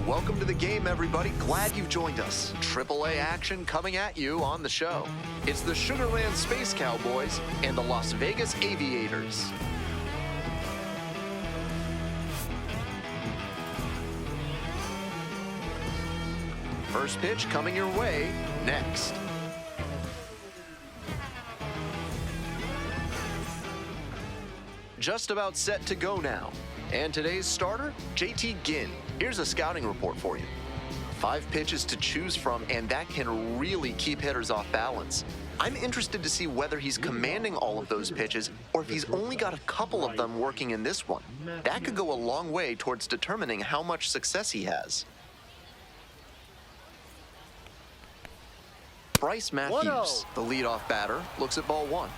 And welcome to the game, everybody. Glad you've joined us. AAA action coming at you on the show. It's the Sugarland Space Cowboys and the Las Vegas Aviators. First pitch coming your way next. Just about set to go now. And today's starter, JT Ginn. Here's a scouting report for you. 5 pitches to choose from, and that can really keep hitters off balance. I'm interested to see whether he's commanding all of those pitches or if he's only got a couple of them working in this one. That could go a long way towards determining how much success he has. Bryce Matthews, the leadoff batter, looks at ball 1.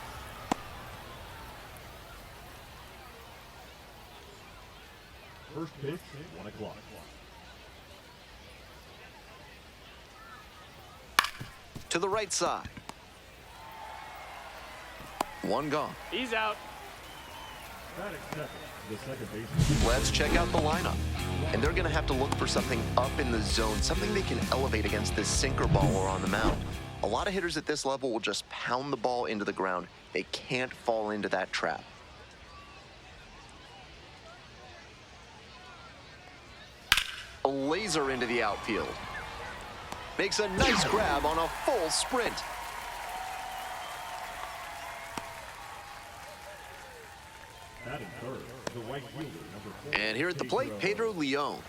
First pitch, 1 o'clock. To the right side. 1 gone. He's out. The second baseman. Let's check out the lineup. And they're going to have to look for something up in the zone, something they can elevate against this sinker baller on the mound. A lot of hitters at this level will just pound the ball into the ground. They can't fall into that trap. A laser into the outfield. Makes a nice grab on a full sprint. Batting third, the right fielder, number 4. And here at the plate, Pedro Leon.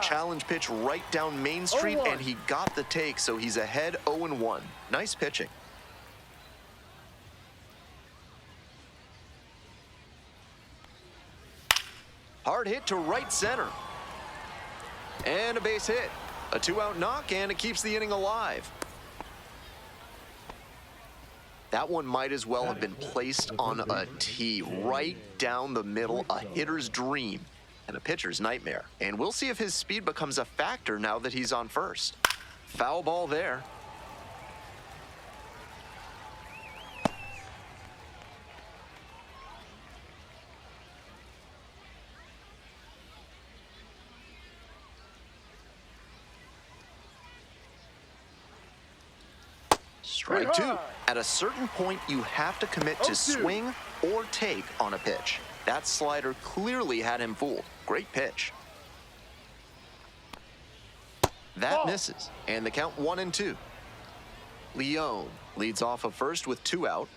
Challenge pitch right down Main Street, and he got the take, so he's ahead 0-1. Nice pitching. Hard hit to right center. And a base hit. A 2-out knock, and it keeps the inning alive. That one might as well have been placed on a tee right down the middle, a hitter's dream and a pitcher's nightmare. And we'll see if his speed becomes a factor now that he's on first. Foul ball there. Strike 2. At a certain point, you have to commit to swing or take on a pitch. That slider clearly had him fooled. Great pitch. That misses, and the count 1-2. Leon leads off of first with 2 out.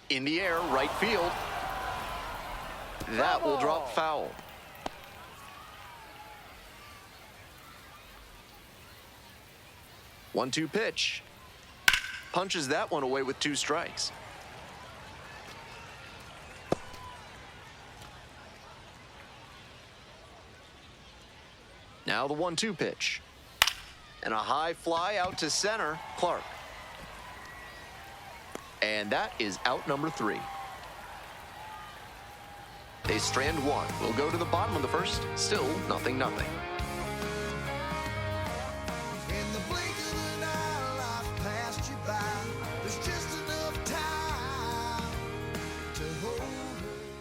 In the air, right field. That will drop foul. One-two pitch. Punches that one away with 2 strikes. Now the 1-2 pitch. And a high fly out to center, Clark. And that is out number 3. They strand 1. We'll go to the bottom of the first. Still 0-0.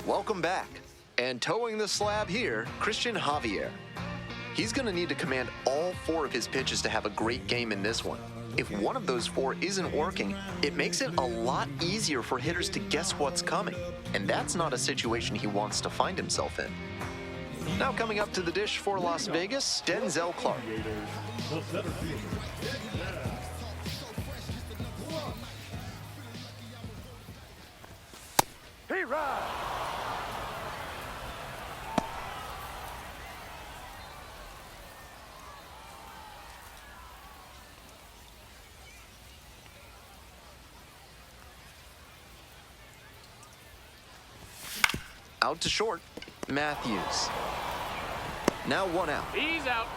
Welcome back. And towing the slab here, Christian Javier. He's going to need to command all 4 of his pitches to have a great game in this one. If one of those 4 isn't working, it makes it a lot easier for hitters to guess what's coming. And that's not a situation he wants to find himself in. Now coming up to the dish for Las Vegas, Denzel Clark. He rides. Out to short, Matthews. Now 1 out. He's out.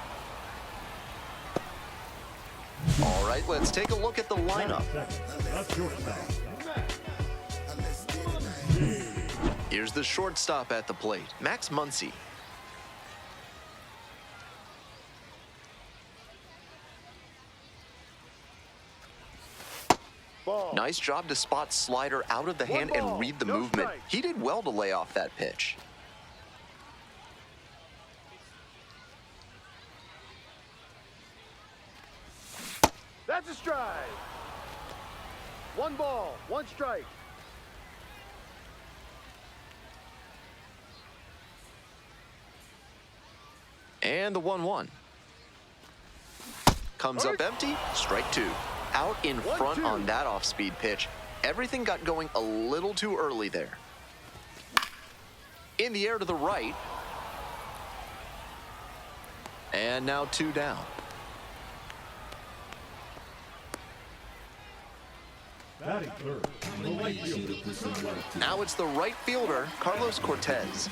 All right, let's take a look at the lineup. Here's the shortstop at the plate, Max Muncy. Ball. Nice job to spot slider out of the hand and read the movement. Strike. He did well to lay off that pitch. That's a strike. 1 ball, 1 strike. And the 1-1. Comes up empty, strike 2. Out in front 1-2. on that off-speed pitch. Everything got going a little too early there. In the air to the right. And now 2 down. Batting third, the right fielder. Now it's the right fielder, Carlos Cortez.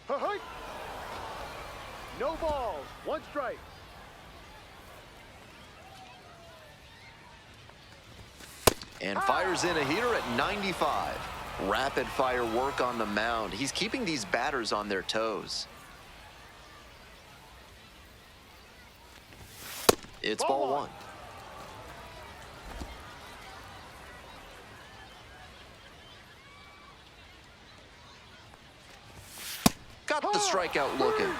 Hey! No balls, 1 strike. And fires in a heater at 95. Rapid fire work on the mound. He's keeping these batters on their toes. It's ball 1. Got the strikeout looking.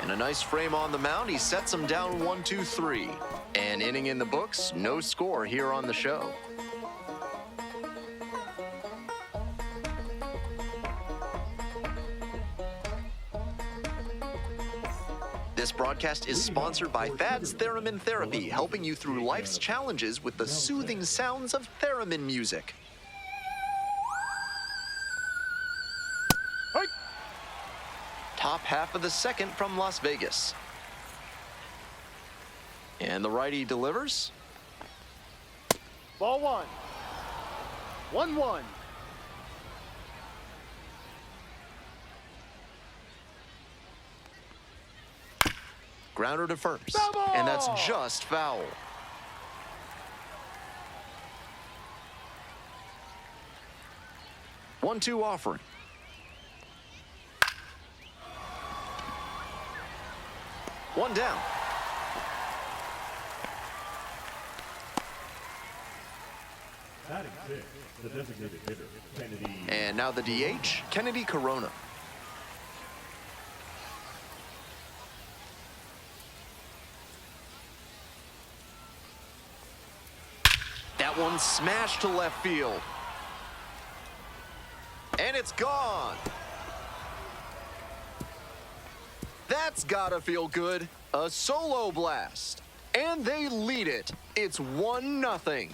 And a nice frame on the mound. He sets him down 1-2-3. An inning in the books, no score here on the show. This broadcast is sponsored by Thad's Theremin Therapy, helping you through life's challenges with the soothing sounds of theremin music. Hey! Top half of the second from Las Vegas. And the righty delivers. Ball 1. 1-1. Grounder to first. Foul ball! And that's just foul. One-two offering. One down. Batting sixth, the designated hitter, Kennedy. And now the DH, Kennedy Corona. That one smashed to left field. And it's gone. That's gotta feel good. A solo blast. And they lead it. It's 1-0.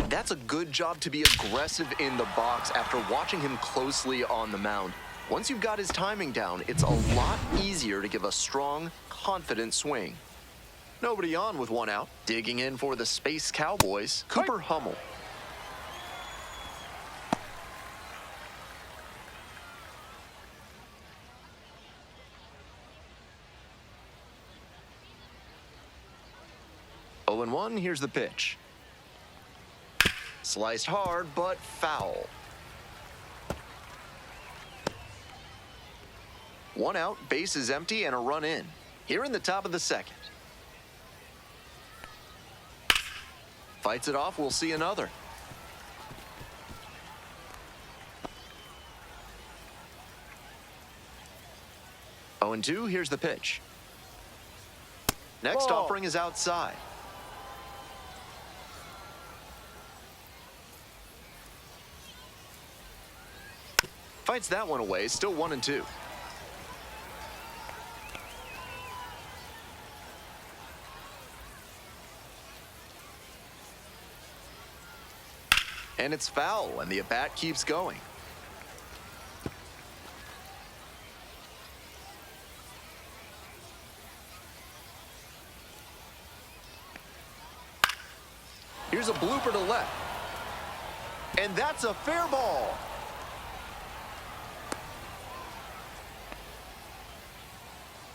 That's a good job to be aggressive in the box after watching him closely on the mound. Once you've got his timing down, it's a lot easier to give a strong, confident swing. Nobody on with 1 out. Digging in for the Space Cowboys, Cooper Hummel. Oh, 0-1, here's the pitch. Sliced hard, but foul. 1 out, base is empty, and a run in. Here in the top of the second. Fights it off, we'll see another. Oh, 0-2, here's the pitch. Next Ball. offering is outside. Fights that one away, still 1-2. And it's foul, and the at-bat keeps going. Here's a blooper to left. And that's a fair ball.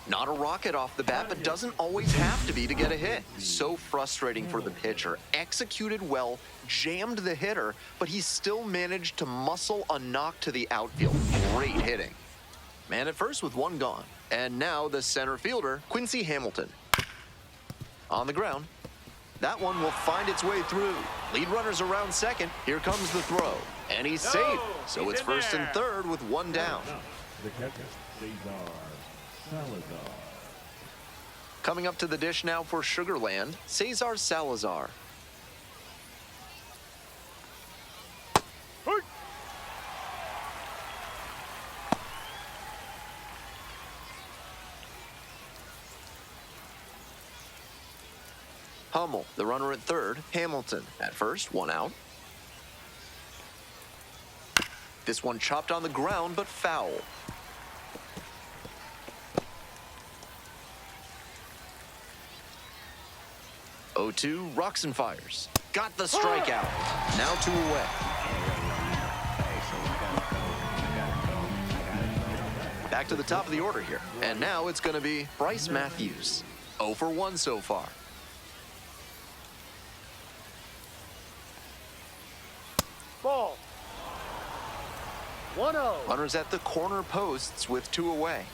Not a rocket off the bat, but doesn't always have to be to get a hit. So frustrating for the pitcher. Executed well, jammed the hitter, but he still managed to muscle a knock to the outfield. Great hitting. Man at first with one gone. And now the center fielder, Quincy Hamilton. On the ground. That one will find its way through. Lead runners around second. Here comes the throw. And he's safe. So it's first and third with one down. The catcher, Cesar Salazar. Coming up to the dish now for Sugarland, Cesar Salazar. Hey. Hummel, the runner at third. Hamilton at first, one out. This one chopped on the ground, but foul. Oh, 2, rocks and fires. Got the strikeout. Now 2 away. Back to the top of the order here. And now it's going to be Bryce Matthews. 0 for 1 so far. Ball. 1-0. Runners at the corner posts with 2 away.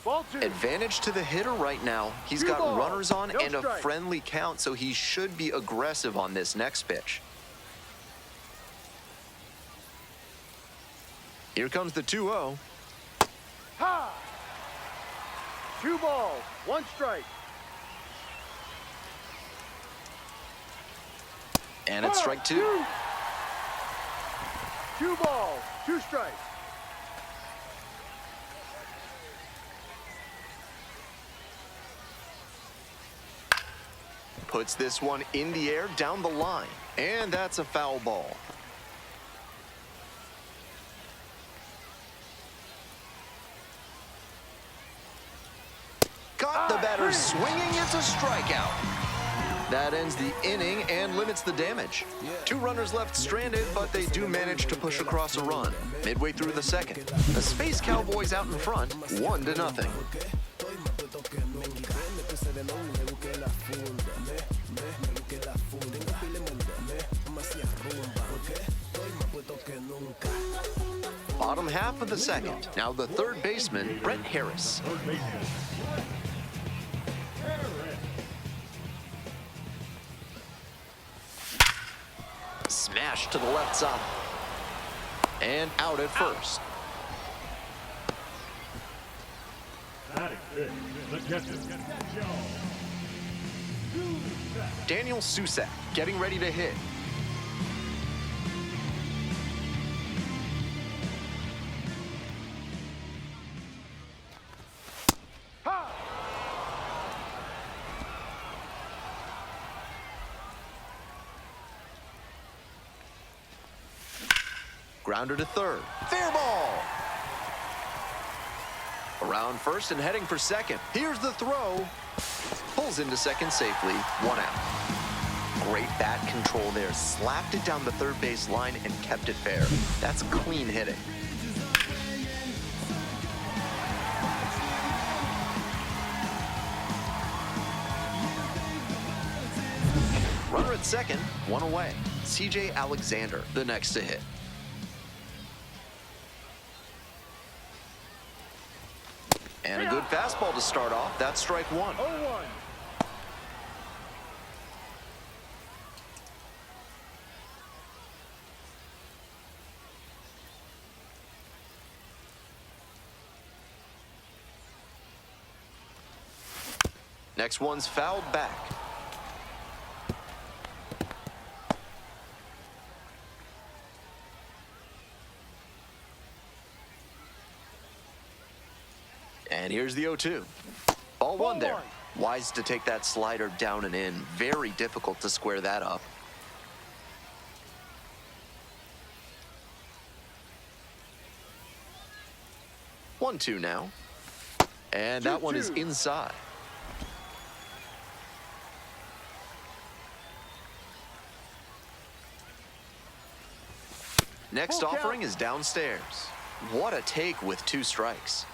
Ball 2. Advantage to the hitter right now. He's Two got balls, runners on no and a strike. friendly count, so he should be aggressive on this next pitch. Here comes the 2-0. Ha! 2 balls, 1 strike. And it's strike 2. 2 balls, 2 strikes. Puts this one in the air down the line. And that's a foul ball. Got the batter swinging. It's a strikeout. That ends the inning and limits the damage. 2 runners left stranded, but they do manage to push across a run. Midway through the second, the Space Cowboys out in front, 1-0. Bottom half of the second. Now the third baseman, Brett Harris. Third baseman, Smash to the left side. And out at first. batting fifth, the catcher, Daniel Susak getting ready to hit. Ha! Grounder to third. Fair ball. Around first and heading for second. Here's the throw. Pulls into second safely. 1 out. Great bat control there. Slapped it down the third base line and kept it fair. That's clean hitting. Runner at second, 1 away. CJ Alexander, the next to hit. And a good fastball to start off. That's strike 1. 0-1. Next one's fouled back. And here's the 0-2. Ball 1 there. Wise to take that slider down and in. Very difficult to square that up. One, 2 now. And that one is 2-2. inside. Next Full count. offering is downstairs. What a take with 2 strikes.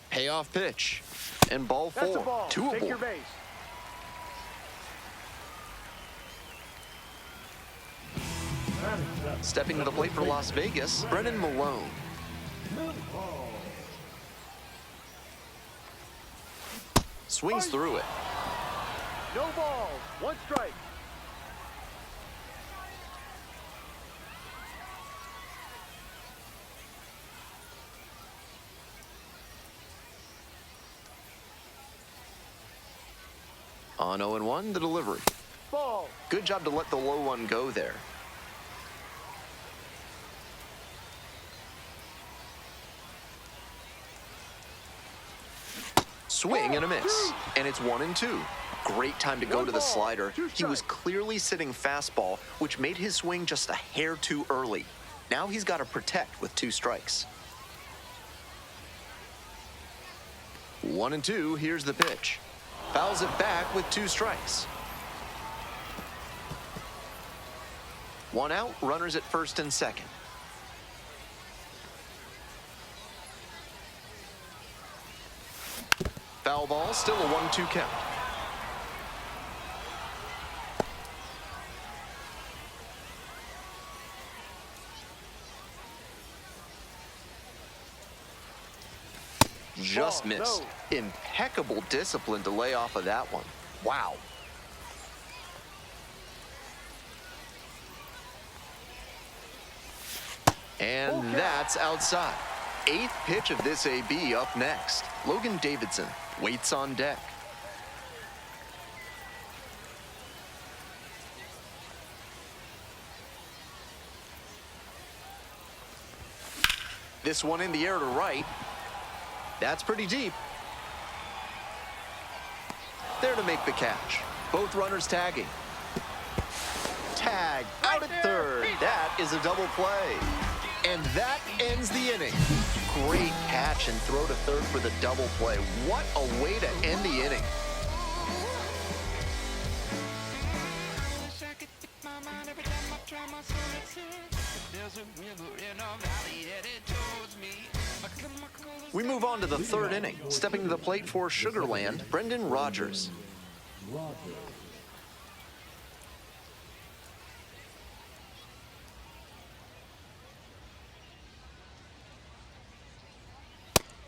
Payoff pitch. And ball 4. That's a ball. 2 Take your aboard. base. Stepping to the plate for Las Vegas, Brennan Malone. Swings through it. No balls. 1 strike. On 0-1, the delivery. Ball. Good job to let the low one go there. Swing and a miss. And it's 1-2. Great time to go to the slider. He was clearly sitting fastball, which made his swing just a hair too early. Now he's got to protect with 2 strikes. 1-2, here's the pitch. Fouls it back with 2 strikes. 1 out, runners at first and second. Foul ball, still a 1-2 count. Just missed. Impeccable discipline to lay off of that one. Wow. And that's outside. 8th pitch of this AB up next. Logan Davidson waits on deck. This one in the air to right. That's pretty deep. There to make the catch. Both runners tagging. Tag out at third. That is a double play. And that ends the inning. Great catch and throw to third for the double play. What a way to end the inning. We move on to the 3rd inning. Stepping to the plate for Sugarland, Brendan Rodgers.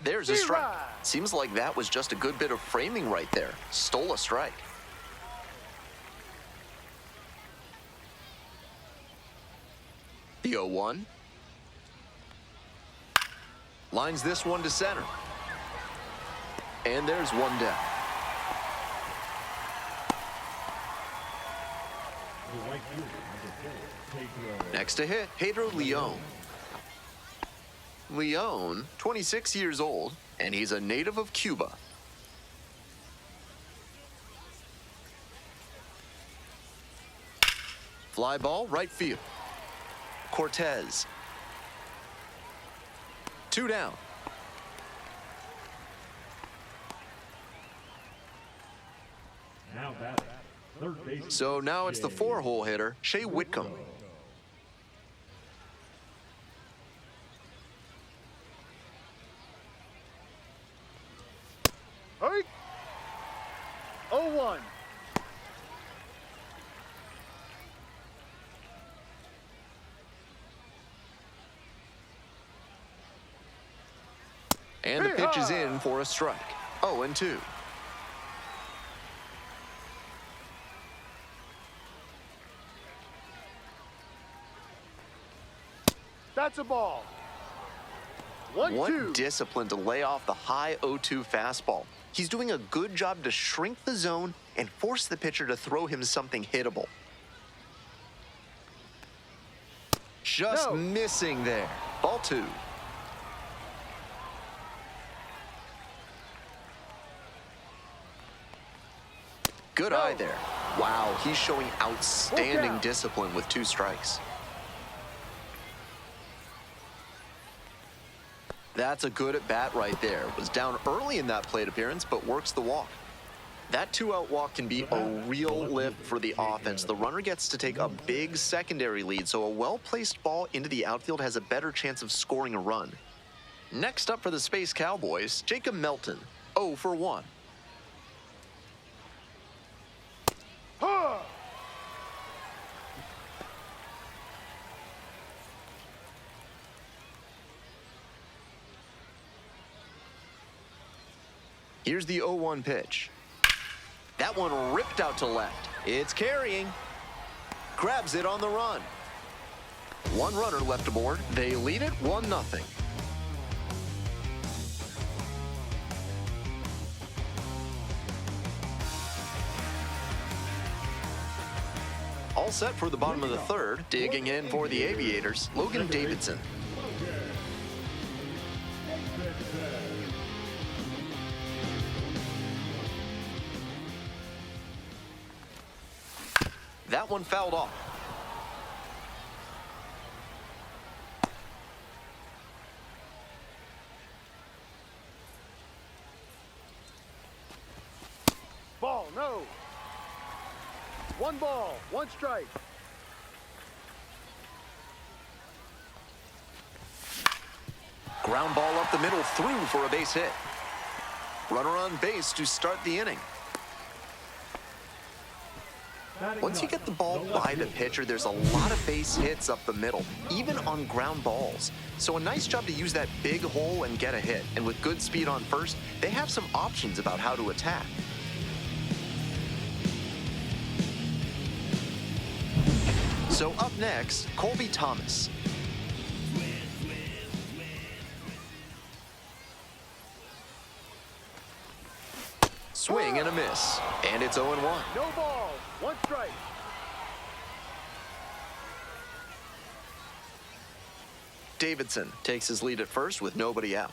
There's a strike. Seems like that was just a good bit of framing right there. Stole a strike. The 0-1. Lines this one to center. And there's 1 down. Next to hit, Pedro Leon. Leon, 26 years old, and he's a native of Cuba. Fly ball, right field. Cortez. 2 down. Now batting, third baseman. So now it's the 4-hole hitter, Shea Whitcomb. Hey. 0-1. And the pitch is in for a strike. 0-2. That's a ball. 1-2. What discipline to lay off the high 0-2 fastball. He's doing a good job to shrink the zone and force the pitcher to throw him something hittable. Just missing there. Ball 2. Good eye there. Wow, he's showing outstanding discipline with 2 strikes. That's a good at-bat right there. Was down early in that plate appearance, but works the walk. That two-out walk can be a real lift for the offense. The runner gets to take a big secondary lead, so a well-placed ball into the outfield has a better chance of scoring a run. Next up for the Space Cowboys, Jacob Melton, 0 for 1. Here's the 0-1 pitch. That one ripped out to left. It's carrying. Grabs it on the run. One runner left aboard. They lead it 1-0. All set for the bottom of the third. Digging in for the Aviators, Logan Davidson. That one fouled off. Ball, no. 1 ball, 1 strike. Ground ball up the middle, through for a base hit. Runner on base to start the inning. Once you get the ball by the pitcher, there's a lot of base hits up the middle, even on ground balls. So a nice job to use that big hole and get a hit. And with good speed on first, they have some options about how to attack. So up next, Colby Thomas. Swing and a miss, and it's 0-1. No balls, 1 strike. Davidson takes his lead at first with nobody out.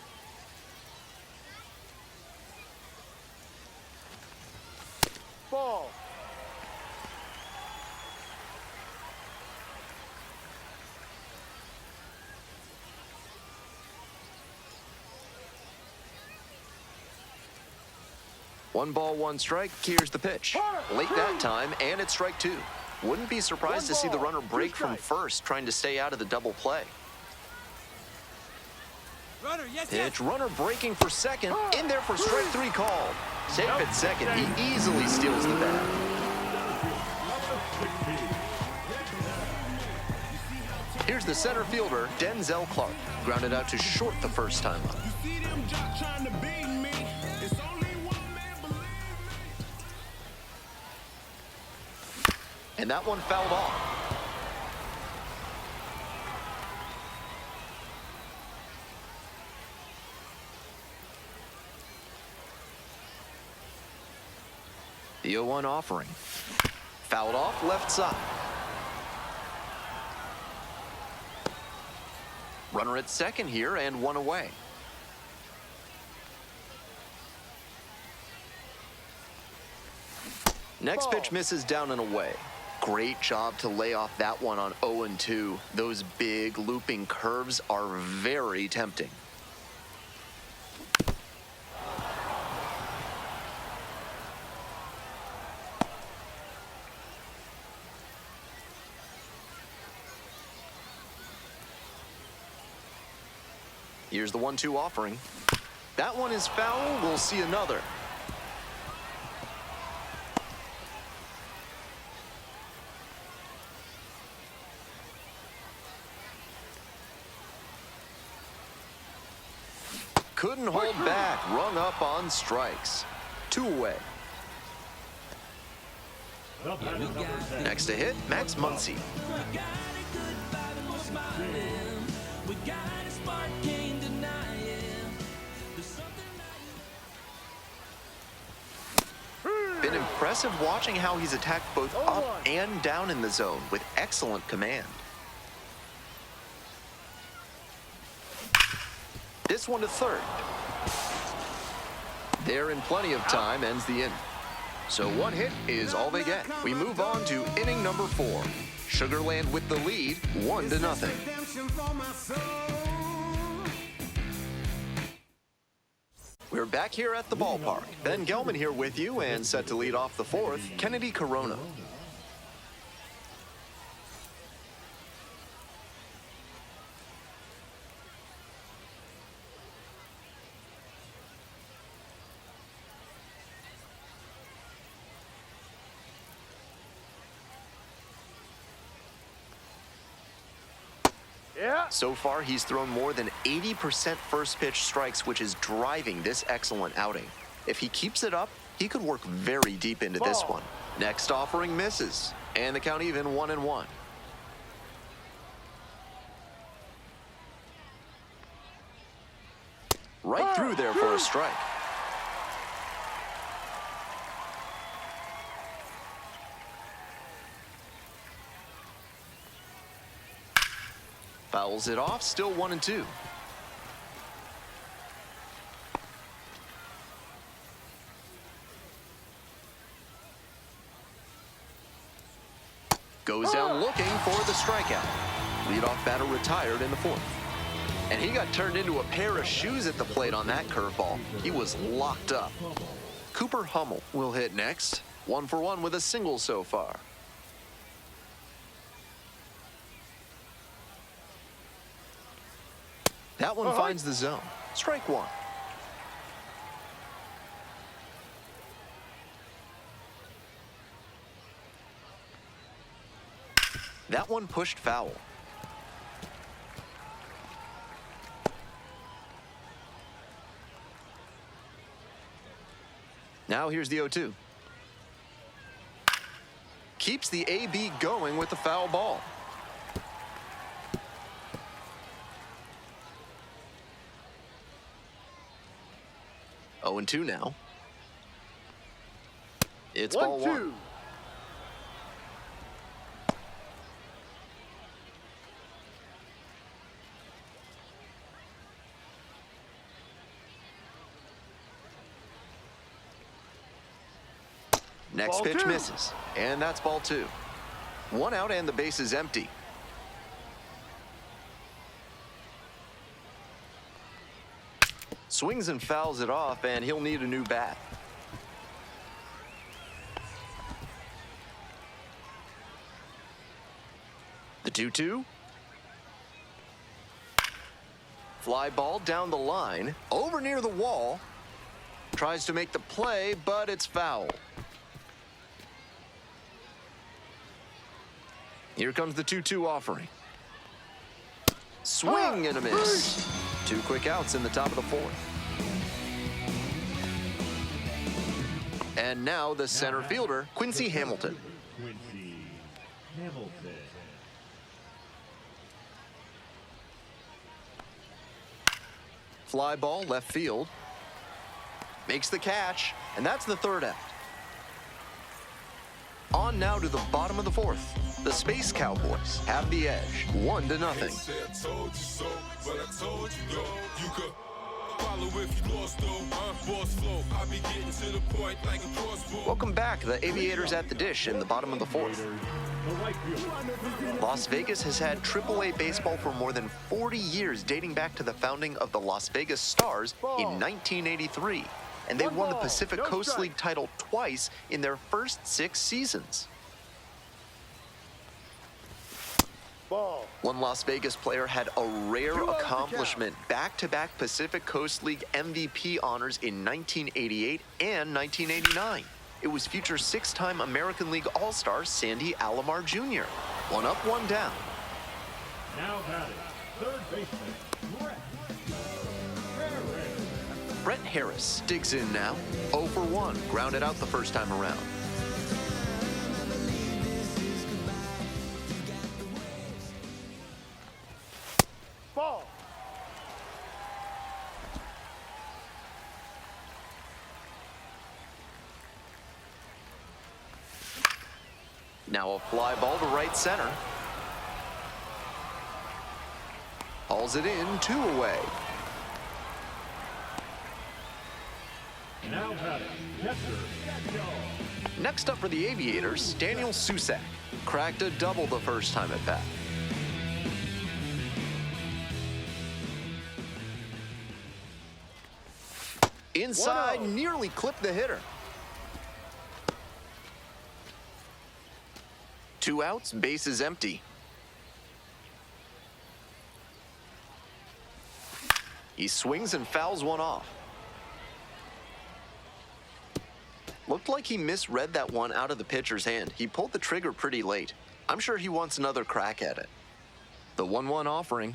Ball. One ball, 1 strike. Here's the pitch. Late that time, and it's strike 2. Wouldn't be surprised to see the runner break from first, trying to stay out of the double play. Runner, yes, Pitch, runner breaking for second. In there for strike 3 called. Safe at second. He easily steals the bag. Here's the center fielder, Denzel Clark. Grounded out to short the first time up. And that one fouled off. The 0-1 offering. Fouled off left side. Runner at second here and 1 away. Next pitch misses down and away. Great job to lay off that one on 0-2. Those big looping curves are very tempting. Here's the 1-2 offering. That one is foul. We'll see another. Couldn't hold back, rung up on strikes. 2 away. Next to hit, Max Muncy. Been impressive watching how he's attacked both up and down in the zone with excellent command. This one to third. They're in plenty of time, ends the inning. So 1 hit is all they get. We move on to inning number 4. Sugarland with the lead, 1-0. We're back here at the ballpark. Ben Gelman here with you and set to lead off the fourth, Kennedy Corona. Yeah. So far, he's thrown more than 80% first pitch strikes, which is driving this excellent outing. If he keeps it up, he could work very deep into this one. Next offering misses, and the count even 1-1. Right through there for a strike. Fouls it off, still 1-2. Goes down looking for the strikeout. Leadoff batter retired in the fourth. And he got turned into a pair of shoes at the plate on that curveball. He was locked up. Cooper Hummel will hit next. 1 for 1 with a single so far. That one finds the zone. Strike one. That one pushed foul. Now here's the 0-2. Keeps the AB going with the foul ball. Oh, 0-2 now. It's ball 1. Next pitch misses, and that's ball 2. 1 out and the base is empty. Swings and fouls it off, and he'll need a new bat. The 2-2. Fly ball down the line, over near the wall. Tries to make the play, but it's foul. Here comes the 2-2 offering. Swing and a miss. 2 quick outs in the top of the fourth. And now the center fielder, Quincy Hamilton. Quincy Hamilton. Fly ball left field. Makes the catch, and that's the third out. On now to the bottom of the fourth. The Space Cowboys have the edge, 1-0. Welcome back. The Aviators at the dish in the bottom of the fourth. Las Vegas has had AAA baseball for more than 40 years, dating back to the founding of the Las Vegas Stars in 1983. And they won the Pacific Coast League title twice in their first 6 seasons. One Las Vegas player had a rare accomplishment, back-to-back Pacific Coast League MVP honors in 1988 and 1989. It was future 6-time American League All-Star Sandy Alomar Jr. 1 up, 1 down. Now batting, third baseman, Brett Harris digs in now. 0 for 1, grounded out the first time around. Ball. Now a fly ball to right center. Hauls it in, 2 away. now batting, catcher, Next up for the Aviators, Daniel Susak. Cracked a double the first time at bat. Inside, 1-0. nearly clipped the hitter. 2 outs, bases empty. He swings and fouls one off. Looked like he misread that one out of the pitcher's hand. He pulled the trigger pretty late. I'm sure he wants another crack at it. The 1-1 offering.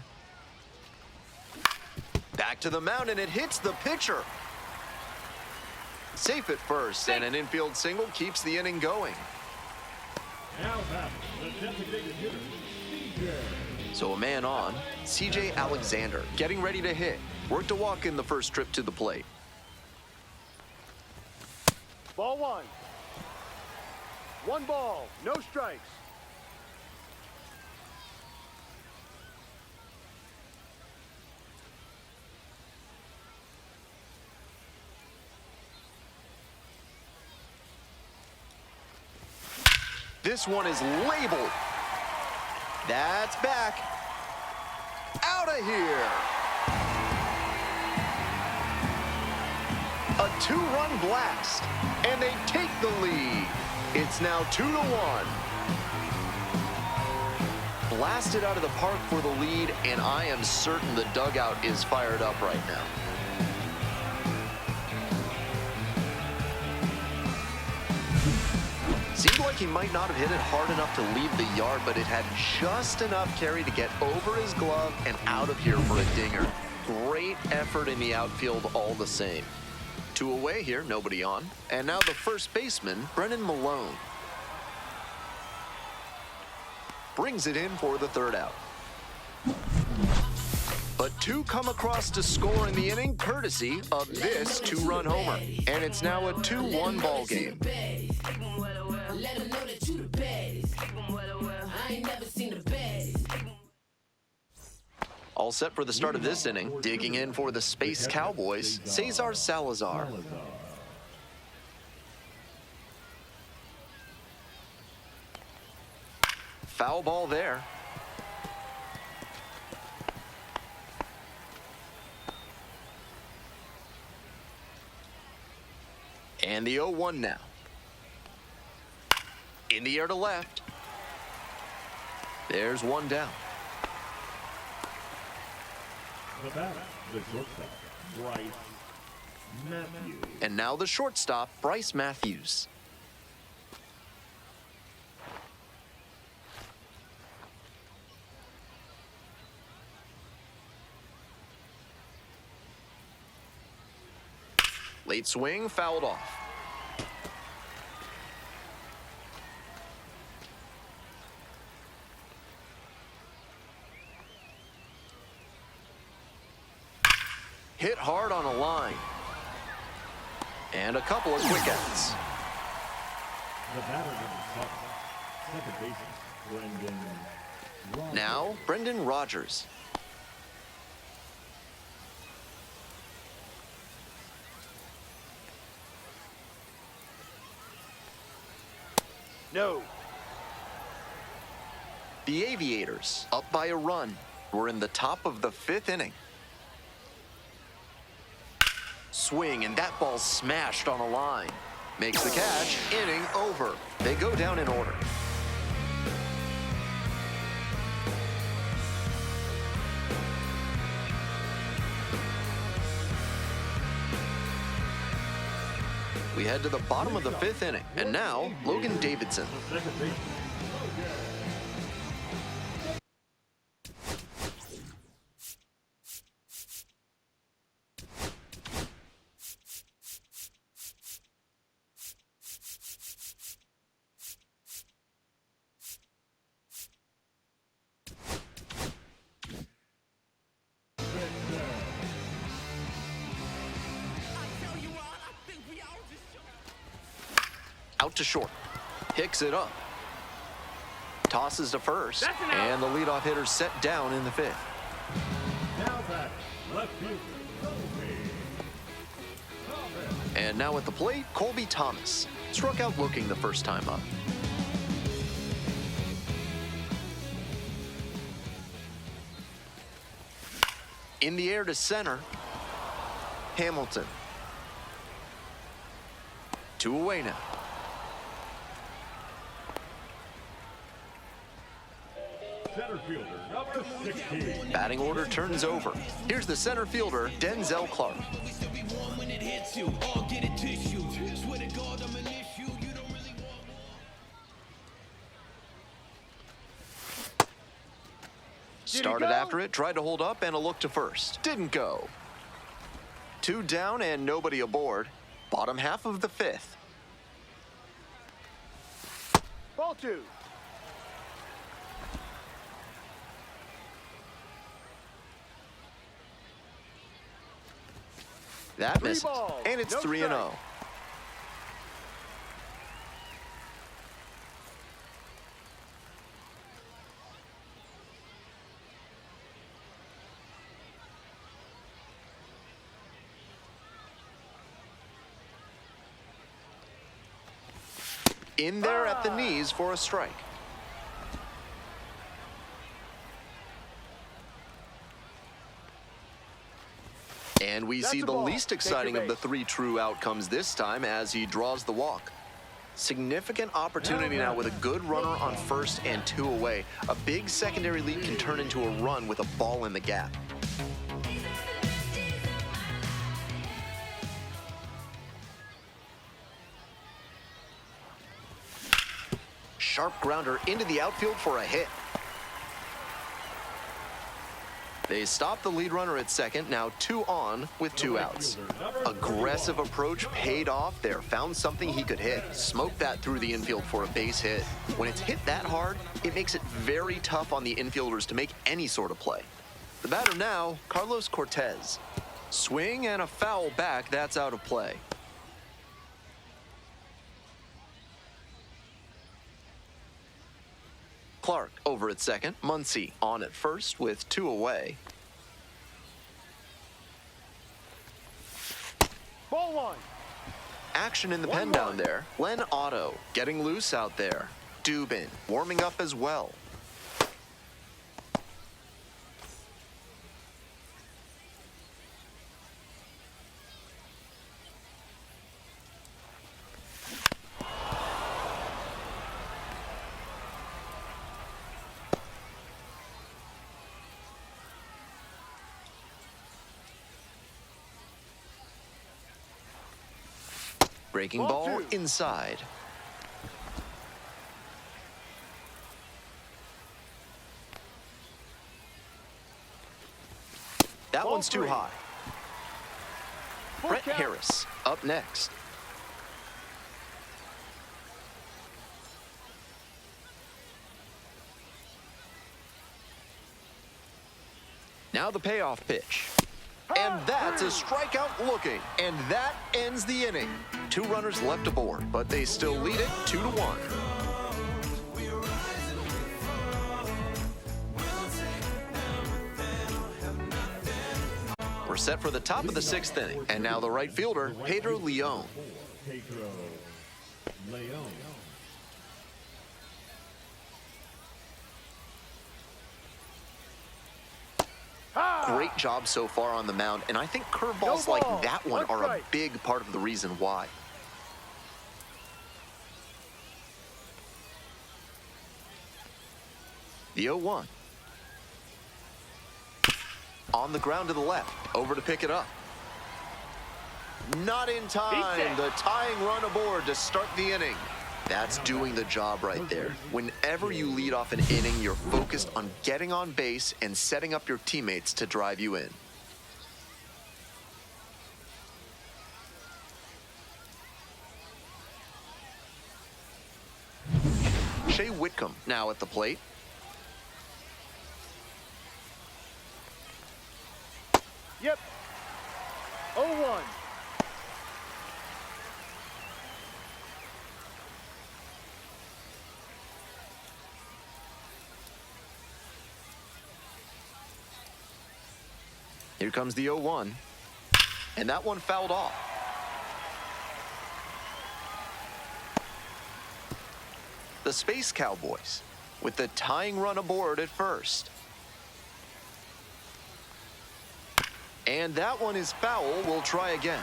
Back to the mound, and it hits the pitcher. Safe at first, and an infield single keeps the inning going. Now back, the designated hitter, CJ. So a man on, CJ Alexander, getting ready to hit. Worked a walk in the first trip to the plate. Ball 1. 1 ball, no strikes. This one is labeled. That's back. Out of here. A 2-run blast, and they take the lead. It's now 2-1. Blasted out of the park for the lead, and I am certain the dugout is fired up right now. Seemed like he might not have hit it hard enough to leave the yard, but it had just enough carry to get over his glove and out of here for a dinger. Great effort in the outfield all the same. 2 away here, nobody on. And now the first baseman, Brennan Malone, brings it in for the 3rd out. But 2 come across to score in the inning, courtesy of this 2-run homer. And it's now a 2-1 ball game. All set for the start of this inning. Digging in for the Space Cowboys, Cesar Salazar. Foul ball there. And the 0-1 now. In the air to left. There's 1 down. The batter, the shortstop, Bryce Matthews. And now the shortstop, Bryce Matthews. Late swing, fouled off. Hit hard on a line. And a couple of quick outs. The batter number 7, second baseman, Brendan Rodgers. Now, Brendan Rodgers. No. The Aviators, up by a run, were in the top of the 5th inning. Swing, and that ball smashed on a line. Makes the catch, inning over. They go down in order. We head to the bottom of the 5th inning, and now Logan Davidson. Second baseman, Out to short. Picks it up. Tosses to first. And the leadoff hitter set down in the 5th. now batter, left fielder, And now at the plate, Colby Thomas. Struck out looking the first time up. In the air to center, Hamilton. 2 away now. Center fielder, number 16. Batting order turns over. Here's the center fielder, Denzel Clark. Started after it, tried to hold up, and a look to first. Didn't go. 2 down and nobody aboard. Bottom half of the 5th. Ball 2. That misses, balls, and it's no 3-0. strike. In there at the knees for a strike. And we That's see a the ball. least Take your exciting of the base. 3 true outcomes this time as he draws the walk. Significant opportunity now with a good runner on first and 2 away. A big secondary lead can turn into a run with a ball in the gap. Sharp grounder into the outfield for a hit. They stop the lead runner at second, now 2 on with 2 outs. Aggressive approach paid off there, found something he could hit. Smoked that through the infield for a base hit. When it's hit that hard, it makes it very tough on the infielders to make any sort of play. The batter now, Carlos Cortez. Swing and a foul back, that's out of play. Clark over at second. Muncy on at first with 2 away. Ball 1. Action in the pen down there. Len Otto getting loose out there. Dubin warming up as well. Breaking Ball ball 2. inside. That Ball one's too 3. high. Full Brett count. Harris up next. Now the payoff pitch. And that's a strikeout looking. And that ends the inning. 2 runners left aboard, but they still lead it 2-1. We're set for the top of the 6th inning. And now the right fielder, Pedro Leon. Pedro Leon. Great job so far on the mound, and I think curveballs No like ball. that one One are a strike. big part of the reason why. The 0-1. On the ground to the left, over to pick it up. Not in time, the tying run aboard to start the inning. That's doing the job right there. Whenever you lead off an inning, you're focused on getting on base and setting up your teammates to drive you in. Shea Whitcomb now at the plate. Yep. 0-1. Here comes the 0-1. And that one fouled off. The Space Cowboys with the tying run aboard at first. And that one is foul. We'll try again.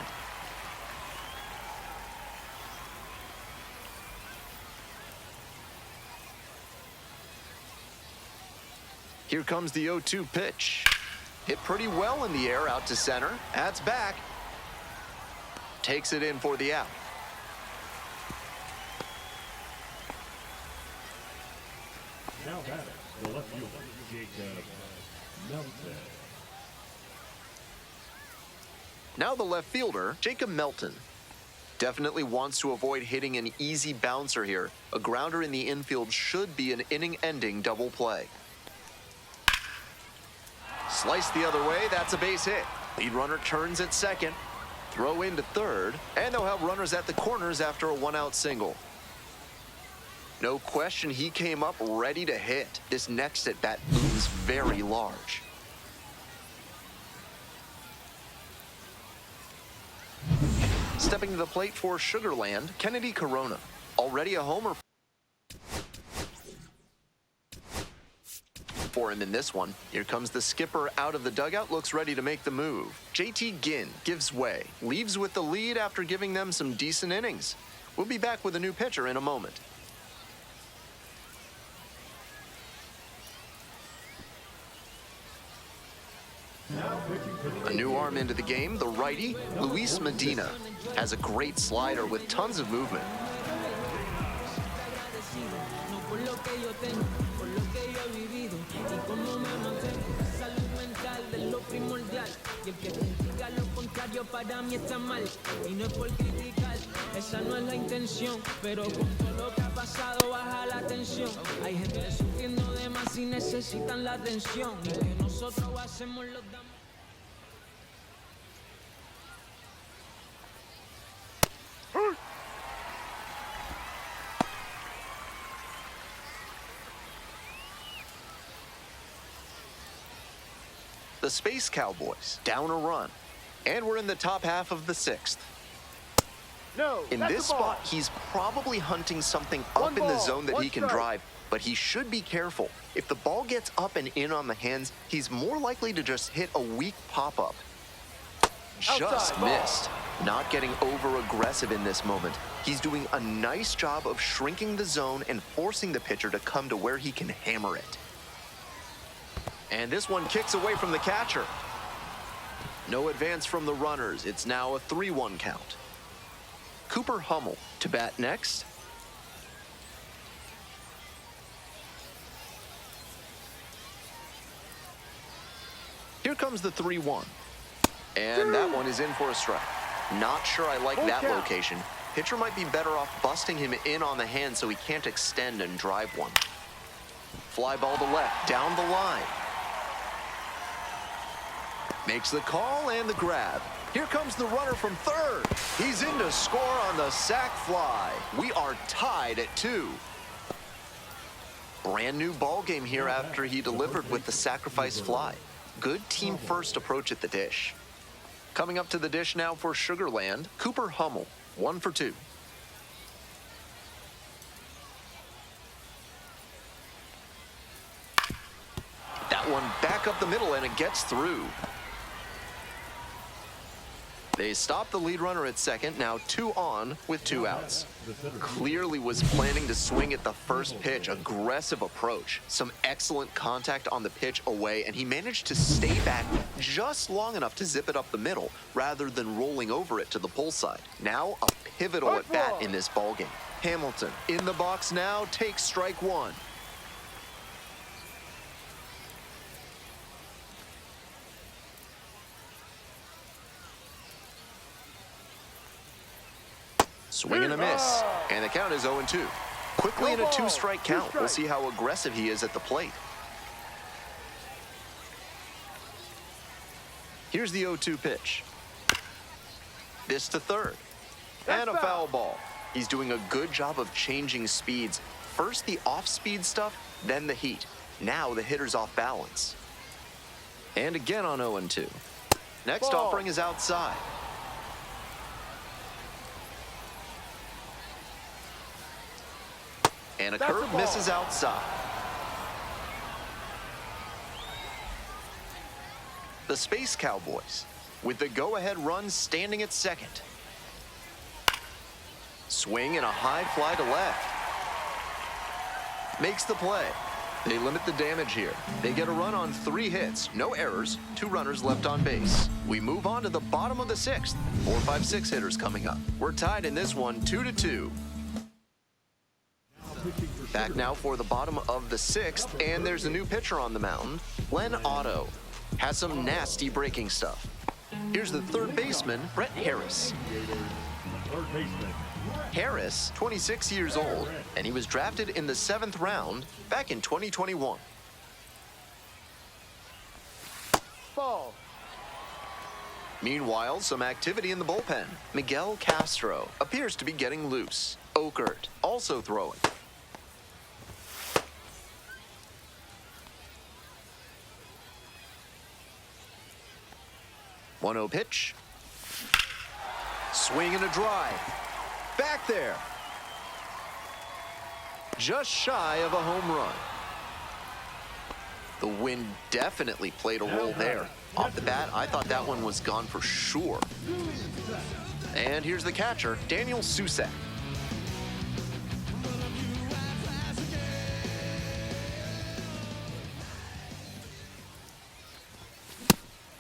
Here comes the 0-2 pitch. Hit pretty well in the air out to center. That's back. Takes it in for the out. Now batting, the left fielder, Jacob Melton. Now the left fielder, Jacob Melton. Definitely wants to avoid hitting an easy bouncer here. A grounder in the infield should be an inning-ending double play. Sliced the other way, that's a base hit. Lead runner turns at second. Throw into third, and they'll have runners at the corners after a one-out single. No question, he came up ready to hit. This next at-bat looms very large. Stepping to the plate for Sugarland, Kennedy Corona. Already a homer for him in this one. Here comes the skipper out of the dugout, looks ready to make the move. JT Ginn gives way, leaves with the lead after giving them some decent innings. We'll be back with a new pitcher in a moment. A new arm into the game, the righty, Luis Medina, has a great slider with tons of movement. The Space Cowboys down a run, and we're in the top half of the sixth. No, In that's this a ball. spot, he's probably hunting something up in the ball, zone that one he can strike. drive, but he should be careful. If the ball gets up and in on the hands, he's more likely to just hit a weak pop-up. Just Outside, ball. missed. Not getting over-aggressive in this moment. He's doing a nice job of shrinking the zone and forcing the pitcher to come to where he can hammer it. And this one kicks away from the catcher. No advance from the runners. It's now a 3-1 count. Cooper Hummel to bat next. Here comes the 3-1. And that one is in for a strike. Not sure I like that location. Pitcher might be better off busting him in on the hand so he can't extend and drive one. Fly ball to left, down the line. Makes the call and the grab. Here comes the runner from third. He's in to score on the sac fly. We are tied at 2. Brand new ball game here after he delivered with the sacrifice fly. Good team first approach at the dish. Coming up to the dish now for Sugarland, Cooper Hummel, 1 for 2. That one back up the middle and it gets through. They stop the lead runner at second, now 2 on with 2 outs. Clearly was planning to swing at the first pitch, aggressive approach. Some excellent contact on the pitch away, and he managed to stay back just long enough to zip it up the middle rather than rolling over it to the pull side. Now a pivotal at bat in this ballgame. Hamilton in the box now, takes strike 1. Swing and a miss, and the count is 0-2. Quickly in a 2-strike count. We'll see how aggressive he is at the plate. Here's the 0-2 pitch. This to third. And a foul ball. He's doing a good job of changing speeds. First the off-speed stuff, then the heat. Now the hitter's off balance. And again on 0-2. Next offering is outside. And a curve misses outside. The Space Cowboys with the go-ahead run standing at second. Swing and a high fly to left. Makes the play. They limit the damage here. They get a run on 3 hits, no errors, 2 runners left on base. We move on to the bottom of the 6th. 4, 5, 6 hitters coming up. We're tied in this one 2-2. Back now for the bottom of the 6th, and there's a new pitcher on the mound. Len Otto has some nasty breaking stuff. Here's the third baseman, Brett Harris. Third baseman. Harris, 26 years old, and he was drafted in the 7th round back in 2021. Ball. Meanwhile, some activity in the bullpen. Miguel Castro appears to be getting loose. Okert also throwing. 1-0 pitch. Swing and a drive. Back there. Just shy of a home run. The wind definitely played a role there. Off the bat, I thought that one was gone for sure. And here's the catcher, Daniel Susak.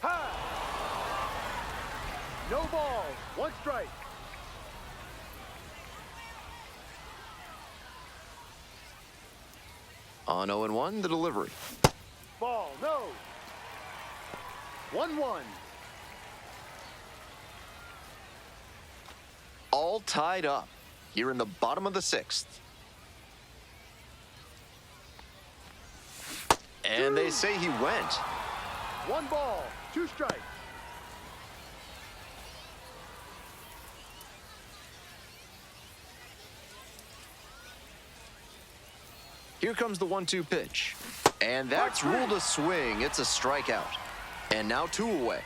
High. No ball. 1 strike. On 0-1, the delivery. Ball. No. 1-1. All tied up here in the bottom of the 6th. And they say he went. 1 ball. 2 strikes. Here comes the 1-2 pitch. And that's ruled a swing. It's a strikeout. And now 2 away.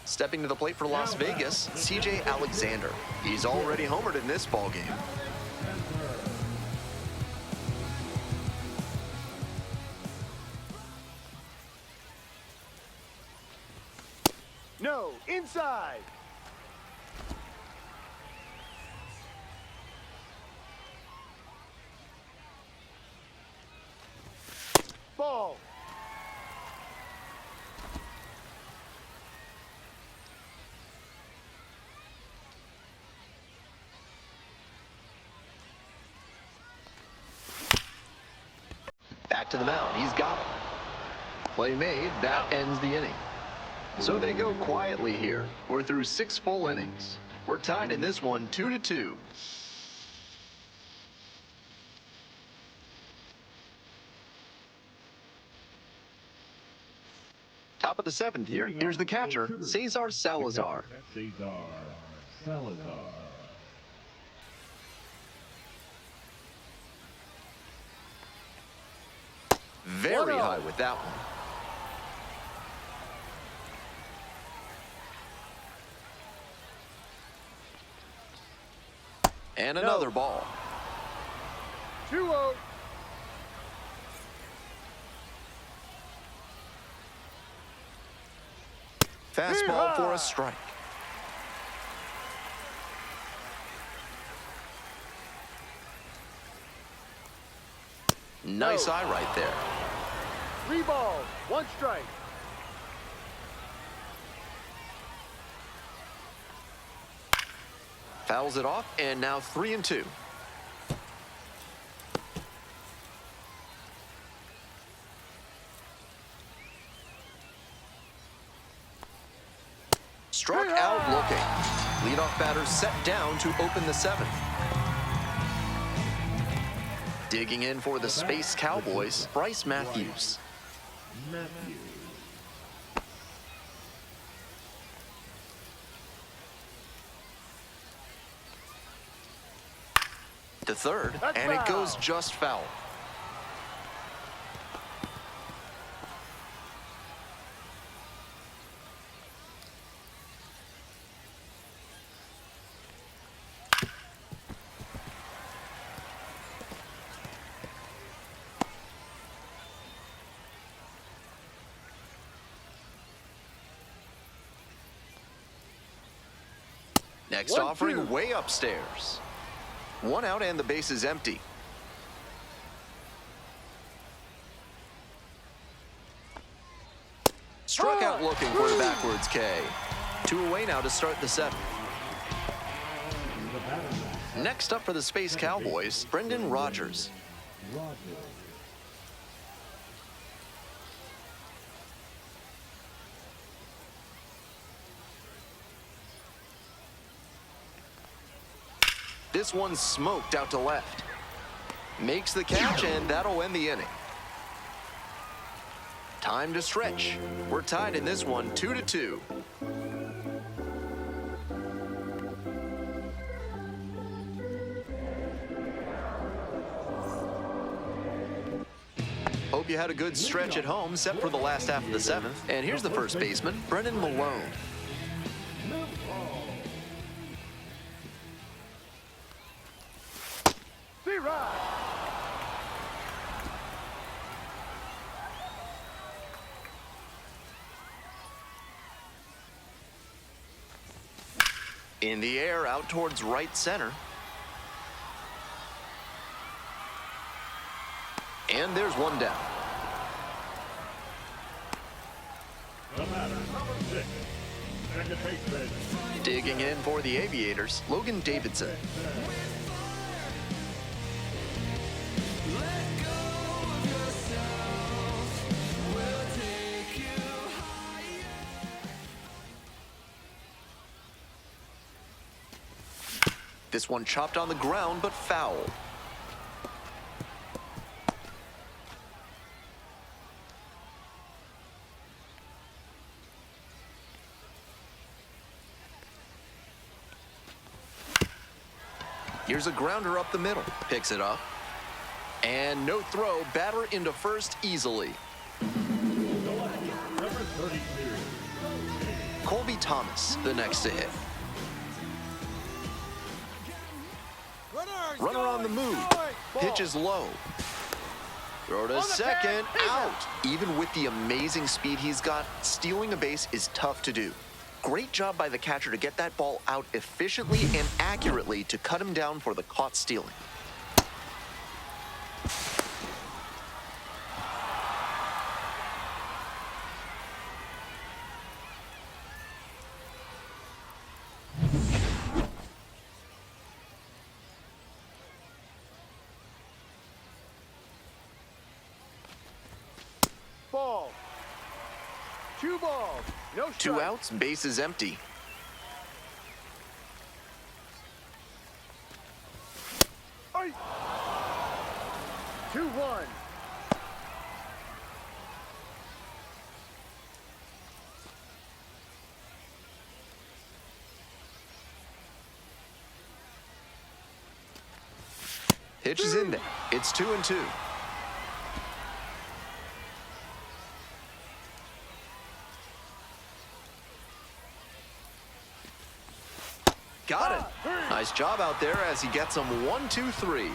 Stepping to the plate for Las Vegas, CJ Alexander. He's already homered in this ballgame. No. Inside. Ball. Back to the mound. He's got it. Play made. That ends the inning. So they go quietly here. We're through 6 full innings. We're tied in this one 2-2. Top of the 7th here. Here's the catcher, Cesar Salazar. Cesar Salazar. Very high with that one. And another ball. 2-0. Fastball for a strike. Nice eye right there. 3 balls. 1 strike. Fouls it off, and now 3-2. Struck out looking. Leadoff batter set down to open the 7th. Digging in for the Space Cowboys, Bryce Matthews. Matthews. To third, That's and it foul. goes just foul. Next 1-2. offering way upstairs. 1 out and the base is empty. Struck out looking for the backwards K. 2 away now to start the 7th. Next up for the Space Cowboys, Brendan Rodgers. This one's smoked out to left. Makes the catch, and that'll end the inning. Time to stretch. We're tied in this one, 2-2. Hope you had a good stretch at home, set for the last half of the 7th. And here's the first baseman, Brennan Malone. In the air, out towards right center. And there's one down. The batter, number 6, second baseman. Digging in for the Aviators, Logan Davidson. This one chopped on the ground, but foul. Here's a grounder up the middle. Picks it up. And no throw, batter into first easily. Number 32. Colby Thomas, the next to hit. Runner on the move. Pitch is low. Throw to second. Out. Even with the amazing speed he's got, stealing a base is tough to do. Great job by the catcher to get that ball out efficiently and accurately to cut him down for the caught stealing. Ball. 2 balls. No strikes. 2 outs, base is empty. Aye. 2-1. Pitch is in there. It's 2-2. Got it. Nice job out there as he gets him 1-2-3.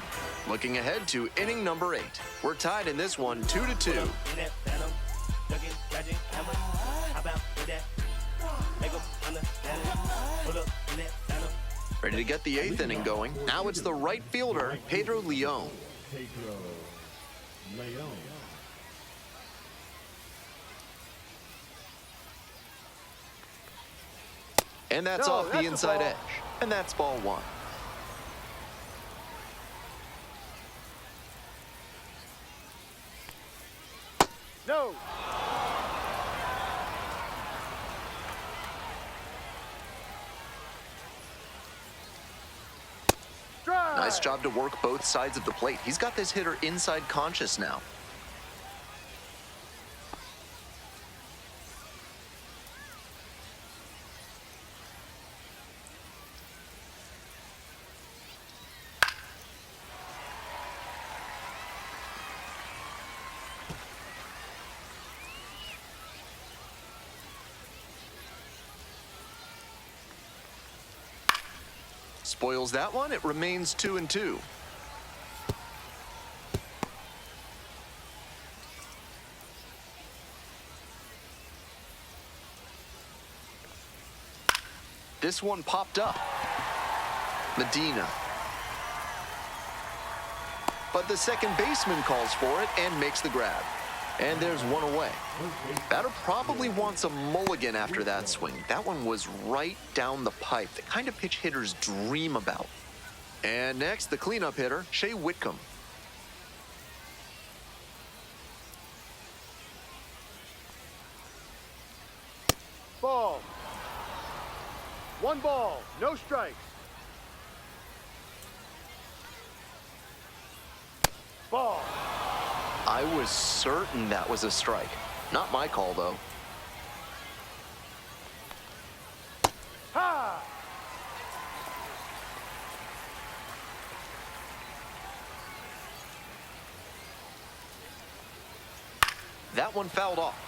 Looking ahead to inning number 8. We're tied in this one, 2-2. Ready to get the 8th inning going. Now it's the right fielder, Pedro Leon. Pedro Leon. And that's off the inside edge. And that's ball 1. No. Strike. Nice job to work both sides of the plate. He's got this hitter inside conscious now. Spoils that one. It remains 2-2. This one popped up. Medina. But the second baseman calls for it and makes the grab. And there's one away. Batter probably wants a mulligan after that swing. That one was right down the pipe, the kind of pitch hitters dream about. And next, the cleanup hitter, Shea Whitcomb. Ball. 1 ball, no strikes. Ball. I was certain that was a strike. Not my call, though. Ha! That one fouled off.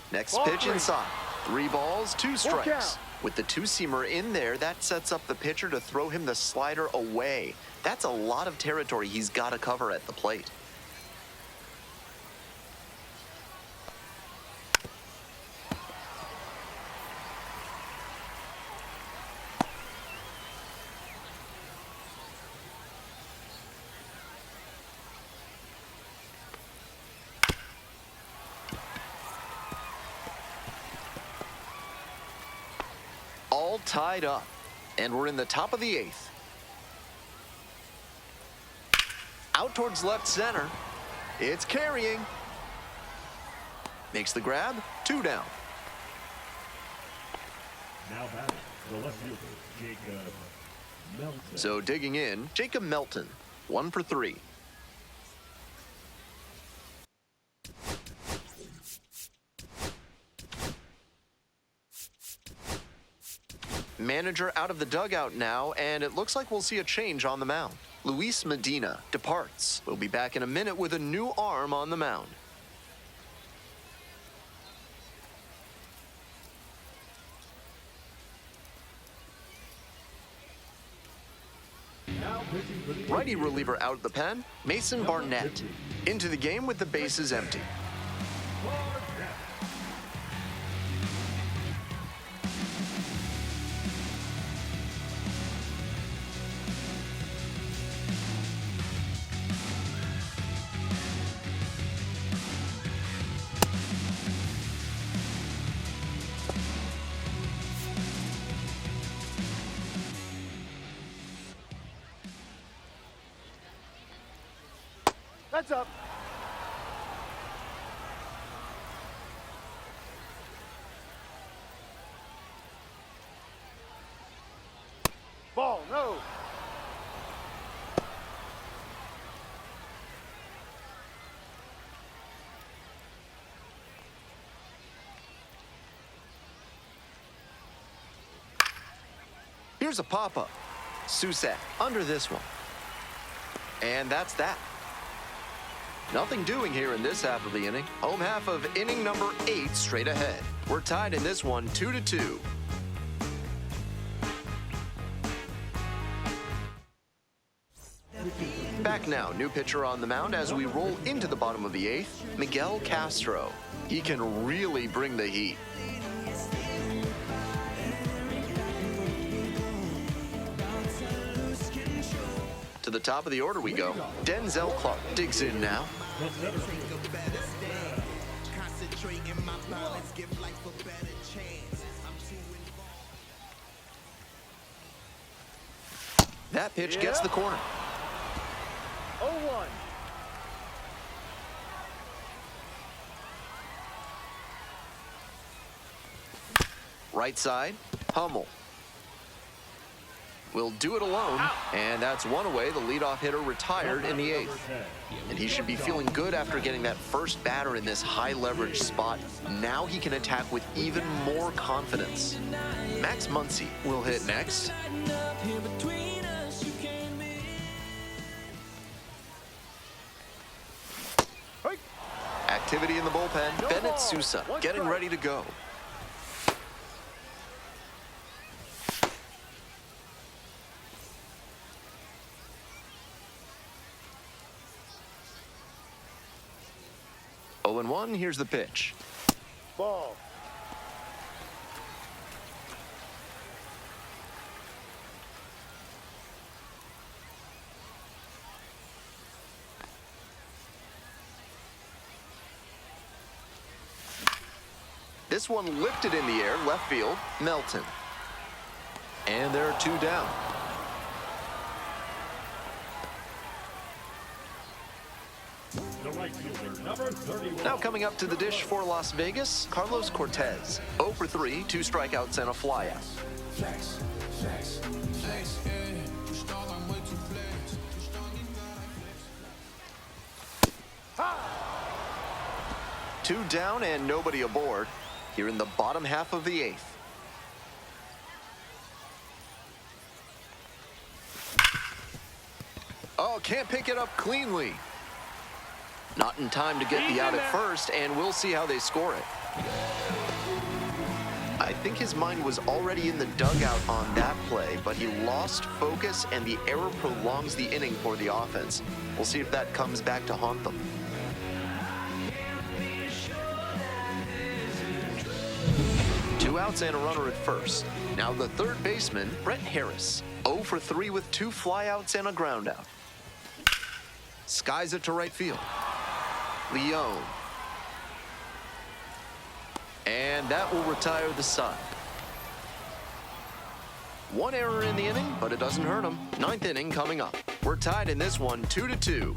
Next Ball pitch 3. inside. 3 balls, 2 Full strikes. count. With the 2-seamer in there, that sets up the pitcher to throw him the slider away. That's a lot of territory he's got to cover at the plate. All tied up, and we're in the top of the 8th. Out towards left center. It's carrying. Makes the grab. 2 down. Now batting, the left fielder, Jacob Melton. So digging in, Jacob Melton, 1 for 3. Manager out of the dugout now, and it looks like we'll see a change on the mound. Luis Medina departs. We'll be back in a minute with a new arm on the mound. Now pitching for the Righty reliever out of the pen, Mason Barnett. Into the game with the bases empty. Barnett. That's up. Ball, no. Here's a pop-up. Susak under this one. And that's that. Nothing doing here in this half of the inning. Home half of inning number 8 straight ahead. We're tied in this one 2-2. Back now, new pitcher on the mound as we roll into the bottom of the 8th, Miguel Castro. He can really bring the heat. To the top of the order we go. Denzel Clark digs in now. That pitch gets the corner. 0-1. Right side, Hummel. Will do it alone, and that's one away. The leadoff hitter retired in the 8th. And he should be feeling good after getting that first batter in this high leverage spot. Now he can attack with even more confidence. Max Muncy will hit next. Hey. Activity in the bullpen. No Bennett ball. Sousa One getting strike. ready to go. 0-1, here's the pitch. Ball. This one lifted in the air, left field, Melton. And there are 2 down. The right fielder, number 31. Now coming up to the dish for Las Vegas, Carlos Cortez. 0 for 3, 2 strikeouts and a flyout. Flex, flex, flex, yeah. Du står I'm way too flex. Du står niet waar flex. 2 down and nobody aboard here in the bottom half of the 8th. Oh, can't pick it up cleanly. Not in time to get the out at first, and we'll see how they score it. I think his mind was already in the dugout on that play, but he lost focus, and the error prolongs the inning for the offense. We'll see if that comes back to haunt them. 2 outs and a runner at first. Now the third baseman, Brett Harris. 0 for 3 with 2 flyouts and a groundout. Skies it to right field. Leone. And that will retire the side. 1 error in the inning, but it doesn't hurt him. 9th inning coming up. We're tied in this one, 2-2.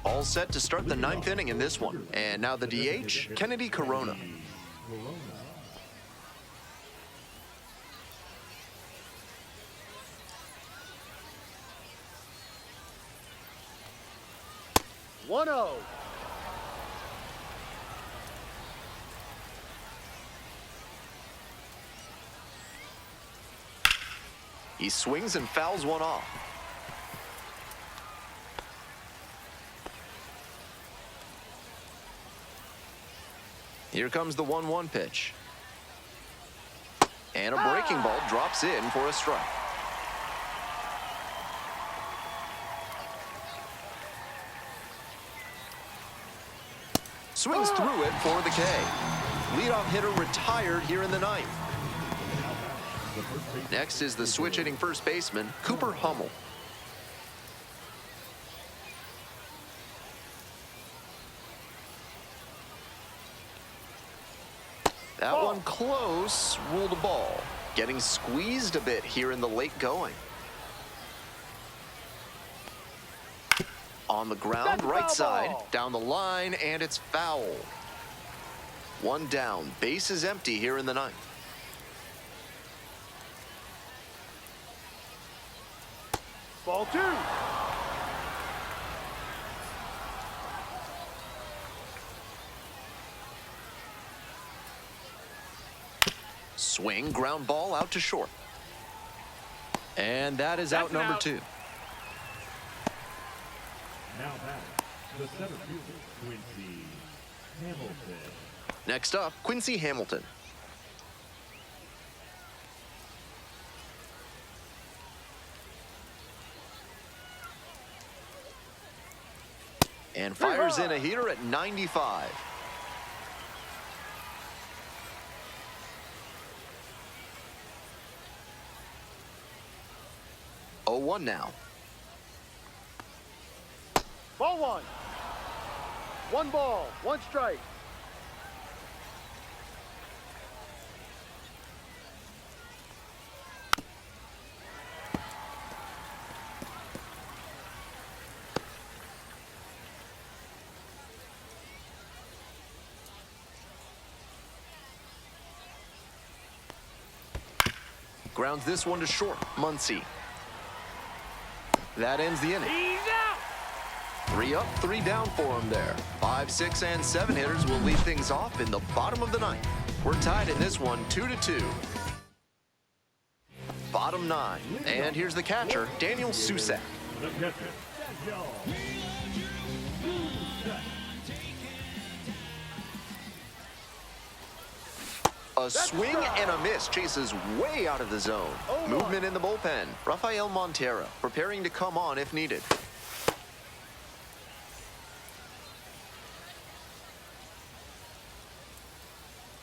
All set to start the 9th inning in this one. And now the DH, Kennedy Corona. One 0. He swings and fouls one off. Here comes the 1-1 pitch. And a breaking ball drops in for a strike. Swings through it for the K. Leadoff hitter retired here in the 9th. Next is the switch hitting first baseman, Cooper Hummel. That one close, ruled a ball. Getting squeezed a bit here in the late going. On the ground, right side, down the line, and it's foul. 1 down, base is empty here in the 9th. Ball 2. Swing, ground ball out to short. And that is out number 2. Now back, the center fielder, Quincy Hamilton. Next up, Quincy Hamilton. And fires in a heater at 95. Oh, 1 now. Ball 1. 1 ball, 1 strike. Grounds this one to short, Muncy. That ends the inning. He's out. 3 up, 3 down for him there. 5, 6, and 7 hitters will lead things off in the bottom of the 9th. We're tied in this one, 2-2. Bottom 9, and here's the catcher, Daniel Susak. The catcher, Daniel. A swing and a miss chases way out of the zone. Movement in the bullpen. Rafael Montero preparing to come on if needed.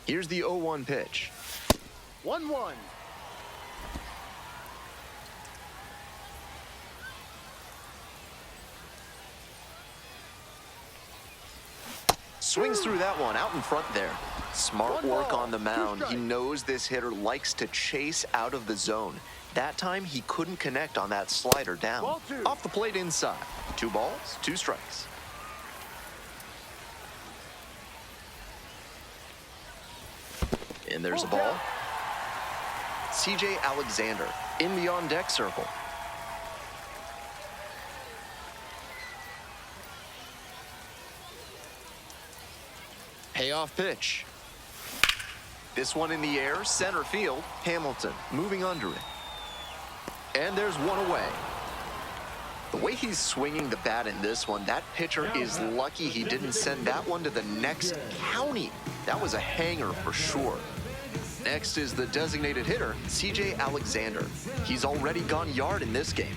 Here's the 0-1 pitch. 1-1. Swings through that one out in front there. Smart work on the mound. He knows this hitter likes to chase out of the zone. That time he couldn't connect on that slider down. Off the plate inside. 2 balls, 2 strikes. And there's the ball. CJ Alexander in the on-deck circle. Payoff pitch. This one in the air, center field. Hamilton moving under it. And there's one away. The way he's swinging the bat in this one, that pitcher is lucky he didn't send that one to the next county. That was a hanger for sure. Next is the designated hitter, CJ Alexander. He's already gone yard in this game.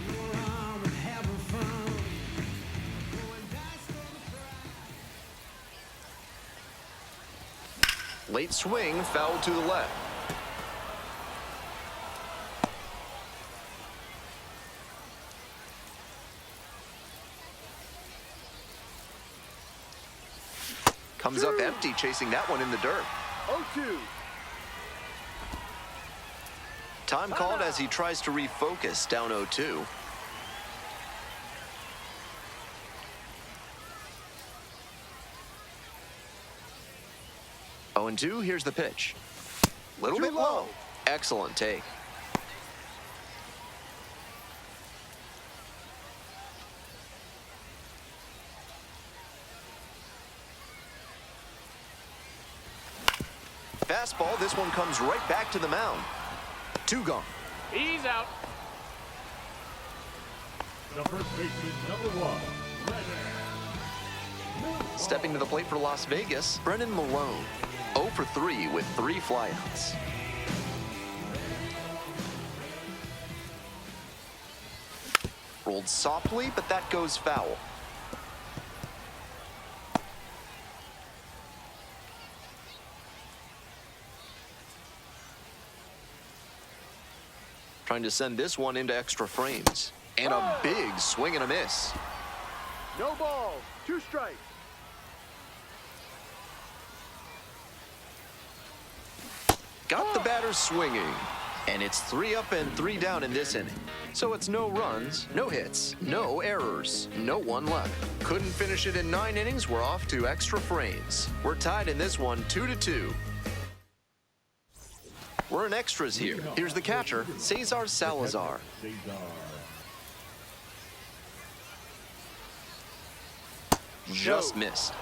Late swing, foul to the left. Comes up empty, chasing that one in the dirt. 0-2. Time called as he tries to refocus, down 0-2. Oh, and 2, here's the pitch. Little bit low. Excellent take. Fastball, this one comes right back to the mound. 2 gone. He's out. The first baseman, number 1. Stepping to the plate for Las Vegas, Brennan Malone. 0 for 3 with 3 flyouts. Rolled softly, but that goes foul. Trying to send this one into extra frames. And a big swing and a miss. No balls. 2 strikes. Got the batter swinging. And it's 3 up and 3 down in this inning. So it's no runs, no hits, no errors, no 1 left. Couldn't finish it in 9 innings. We're off to extra frames. We're tied in this one 2-2. We're in extras here. Here's the catcher, Cesar Salazar. Just missed.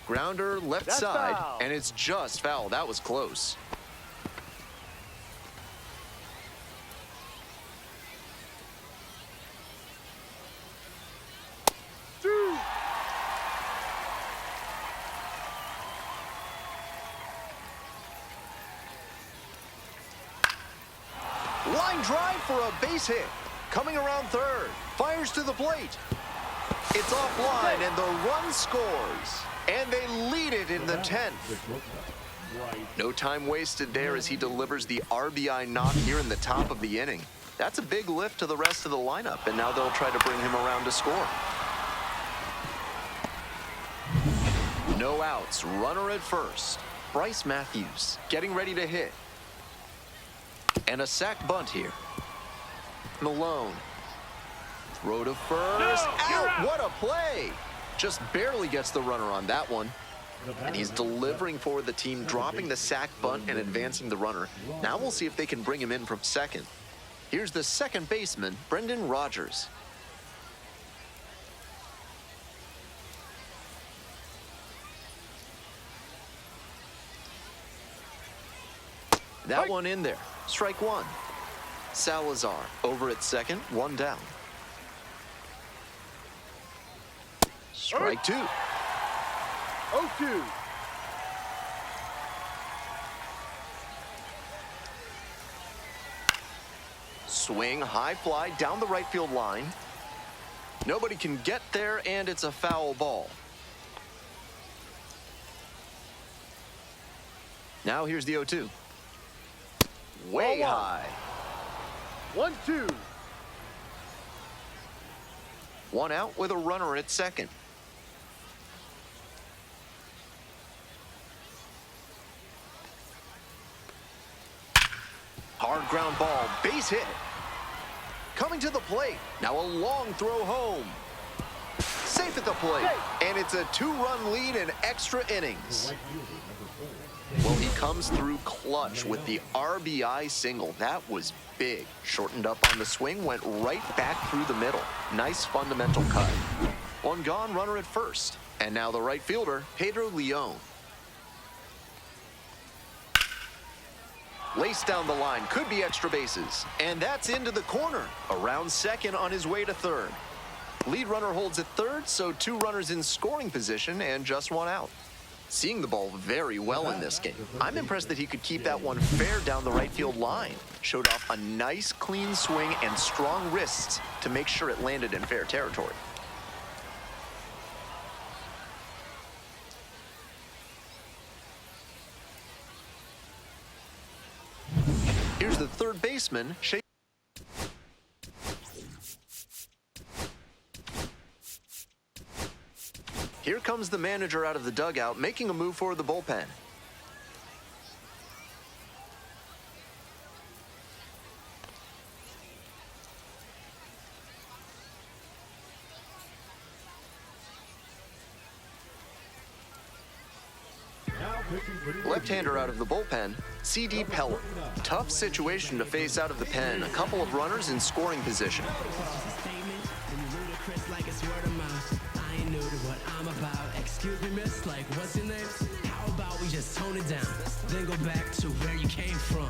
Grounder left side, foul. and it's just foul. That was close. Line drive for a base hit. Coming around third. Fires to the plate. It's offline, and the run scores. And they lead it in the 10th. No time wasted there as he delivers the RBI knock here in the top of the inning. That's a big lift to the rest of the lineup, and now they'll try to bring him around to score. No outs, runner at first. Bryce Matthews getting ready to hit. And a sac bunt here. Malone. Throw to first. Out! What a play! Just barely gets the runner on that one. And he's delivering for the team, dropping the sac bunt and advancing the runner. Now we'll see if they can bring him in from second. Here's the second baseman, Brendan Rodgers. That one in there. Strike 1. Salazar over at second, 1 down. Strike two. 0-2. Swing, high fly down the right field line. Nobody can get there, and it's a foul ball. Now here's the 0-2. Way Ball one. high. 1-2. One out with a runner at second. Hard ground ball, base hit. Coming to the plate. Now a long throw home. Safe at the plate. And it's a 2-run lead in extra innings. Well, he comes through clutch with the RBI single. That was big. Shortened up on the swing, went right back through the middle. Nice fundamental cut. One gone, runner at first. And now the right fielder, Pedro Leon. Laced down the line, could be extra bases. And that's into the corner. Around second on his way to third. Lead runner holds at third, so 2 runners in scoring position and just 1 out. Seeing the ball very well in this game. I'm impressed that he could keep that one fair down the right field line. Showed off a nice clean swing and strong wrists to make sure it landed in fair territory. Here's the third baseman, Shea. Here comes the manager out of the dugout, making a move for the bullpen. Left-hander out of the bullpen, C.D. Pelham. Tough situation to face out of the pen. A couple of runners in scoring position. Excuse me, miss, like, what's your name? How about we just tone it down, then go back to where you came from?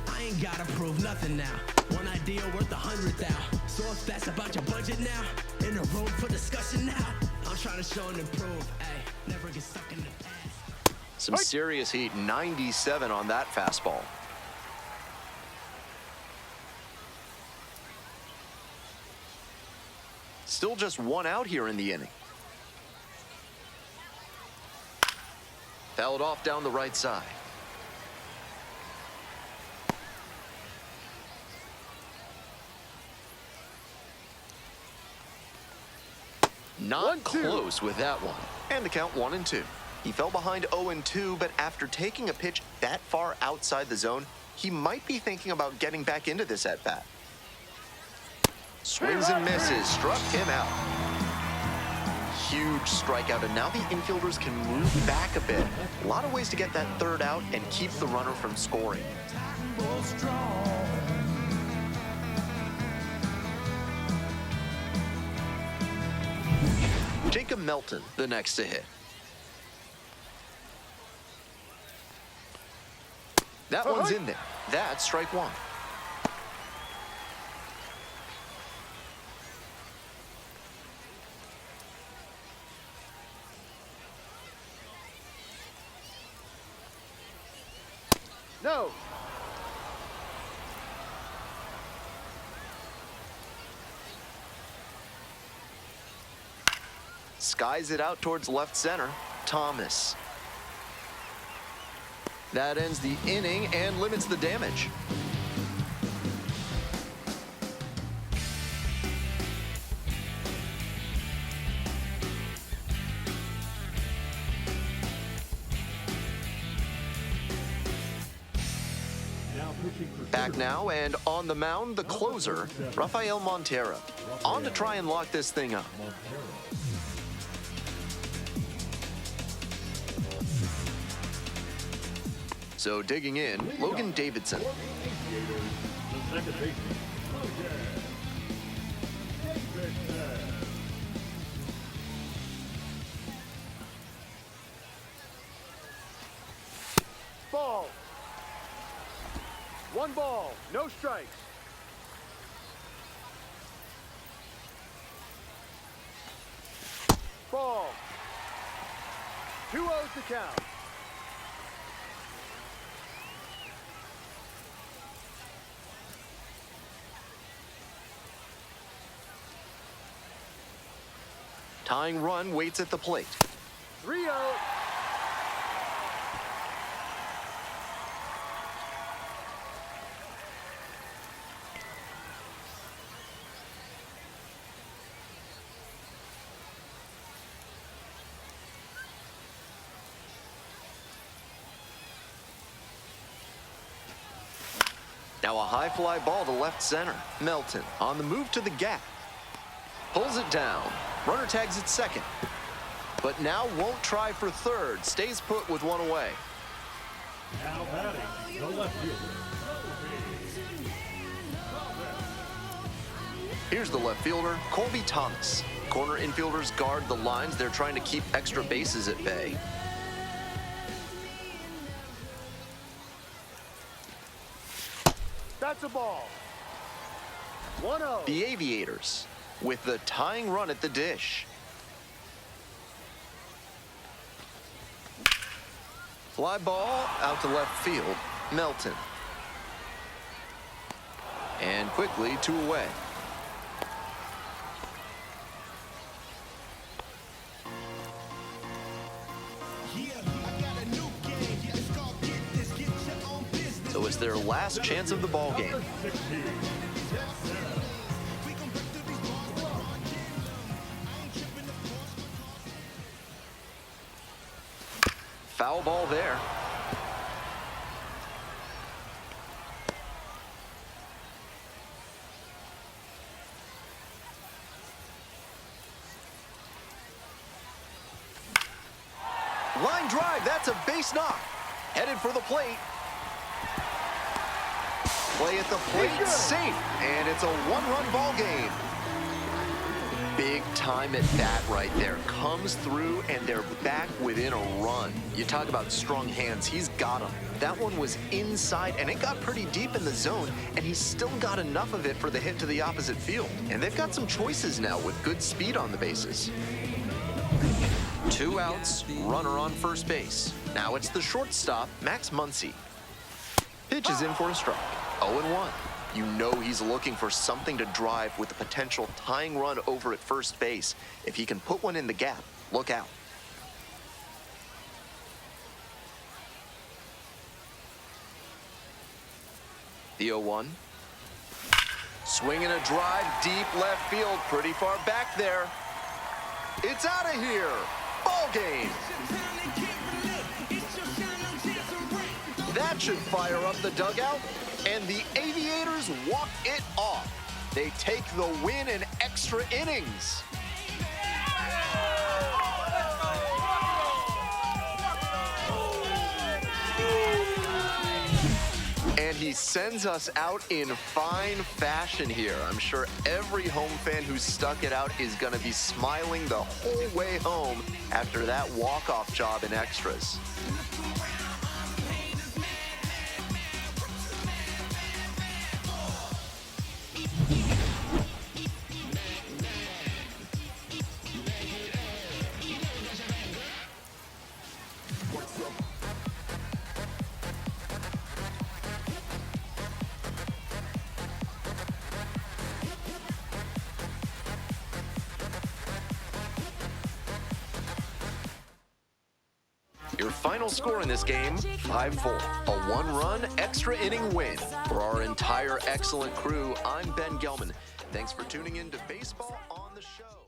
I ain't gotta prove nothing now. One idea worth 100 thou. So if that's about your budget now, in a room for discussion now, I'm trying to show and improve. Ay, never get stuck in the past. Some serious heat, 97 on that fastball. Still just 1 out here in the inning. Fouled off down the right side. Not 1-2. close with that one. And the count 1-2. He fell behind 0-2, but after taking a pitch that far outside the zone, he might be thinking about getting back into this at-bat. Swings and misses, struck him out. Huge strikeout, and now the infielders can move back a bit. A lot of ways to get that third out and keep the runner from scoring. Jacob Melton, the next to hit. That one's in there. That's strike 1. No. Skies it out towards left center. Thomas. That ends the inning and limits the damage. Back now, and on the mound, the closer, Rafael Montero. On to try and lock this thing up. So digging in, Logan Davidson. The second baseman, Ball. 1 ball, no strikes. Ball. 2-0 to count. Tying run waits at the plate. 3-0. Now a high fly ball to left center. Melton on the move to the gap. Pulls it down. Runner tags at second. But now won't try for third. Stays put with one away. Now batting, the left fielder. Here's the left fielder, Colby Thomas. Corner infielders guard the lines. They're trying to keep extra bases at bay. That's a ball. 1-0. The Aviators with the tying run at the dish. Fly ball out to left field. Melton. And quickly 2 away. So it's their last chance of the ball game. Foul ball there. Line drive, that's a base knock. Headed for the plate. Play at the plate, safe, and it's a 1-run ball game. Big time at bat right there. Comes through, and they're back within a run. You talk about strong hands, he's got them. That one was inside, and it got pretty deep in the zone, and he's still got enough of it for the hit to the opposite field. And they've got some choices now with good speed on the bases. 2 outs, runner on first base. Now it's the shortstop, Max Muncy. Pitch is in for a strike. 0-1. You know he's looking for something to drive with the potential tying run over at first base. If he can put one in the gap, look out. The 0-1. Swinging a drive deep left field, pretty far back there. It's out of here. Ball game. That should fire up the dugout, and the Aviators walk it off. They take the win in extra innings. And he sends us out in fine fashion here. I'm sure every home fan who stuck it out is going to be smiling the whole way home after that walk-off job in extras. Your final score in this game, 5-4. A 1-run extra inning win. For our entire excellent crew, I'm Ben Gelman. Thanks for tuning in to Baseball on the Show.